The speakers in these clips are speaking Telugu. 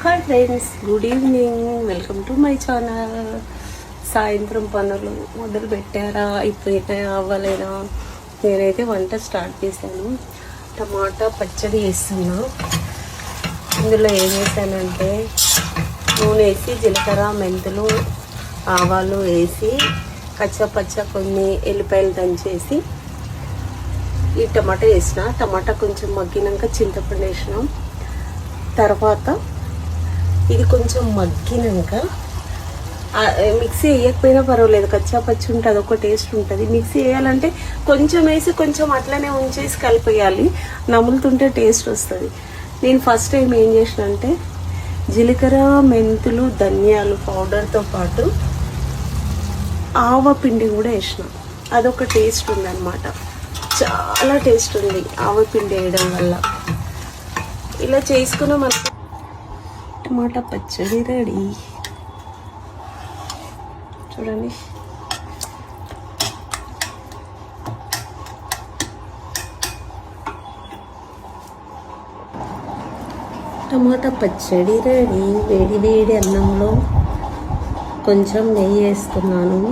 Hi friends, good evening. Welcome to my channel. సాయంత్రం పనులు మొదలు పెట్టారా, అయిపోయినాయా, అవ్వలేనా? నేనైతే వంట స్టార్ట్ చేశాను. టమాటా పచ్చడి వేస్తున్నా. ఇందులో ఏం చేశానంటే నూనె వేసి జీలకర్ర, మెంతులు, ఆవాలు వేసి కచ్చపచ్చ కొన్ని ఎల్లిపాయలు దంచేసి ఈ టమాటా వేసిన. టమాటా కొంచెం మగ్గినాక చింతపండు వేసినాం. తర్వాత ఇది కొంచెం మగ్గినాక మిక్సీ వేయకపోయినా పర్వాలేదు, కచ్చాపచ్చి ఉంటుంది, అదొక టేస్ట్ ఉంటుంది. మిక్సీ వేయాలంటే కొంచెం వేసి కొంచెం అట్లనే ఉంచేసి కలిపేయాలి, నములుతుంటే టేస్ట్ వస్తుంది. నేను ఫస్ట్ టైం ఏం చేసిన అంటే జీలకర్ర, మెంతులు, ధనియాలు పౌడర్తో పాటు ఆవపిండి కూడా వేసిన. అదొక టేస్ట్ ఉందన్నమాట, చాలా టేస్ట్ ఉంది ఆవపిండి వేయడం వల్ల. ఇలా చేసుకున్న మనకు టమాటా పచ్చడి రెడీ. చూడండి, టమాటా పచ్చడి రెడీ. వేడి వేడి అన్నంలో కొంచెం నెయ్యి వేస్తున్నాను.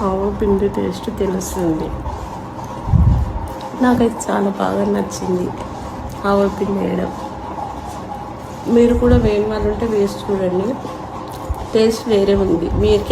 ఆవపిండి టేస్ట్ తెలుస్తుంది. నాకైతే చాలా బాగా నచ్చింది ఆవపిండి వేయడం. మీరు కూడా వేయని వాళ్ళు ఉంటే వేసి చూడండి, టేస్ట్ వేరే ఉంది. మీరు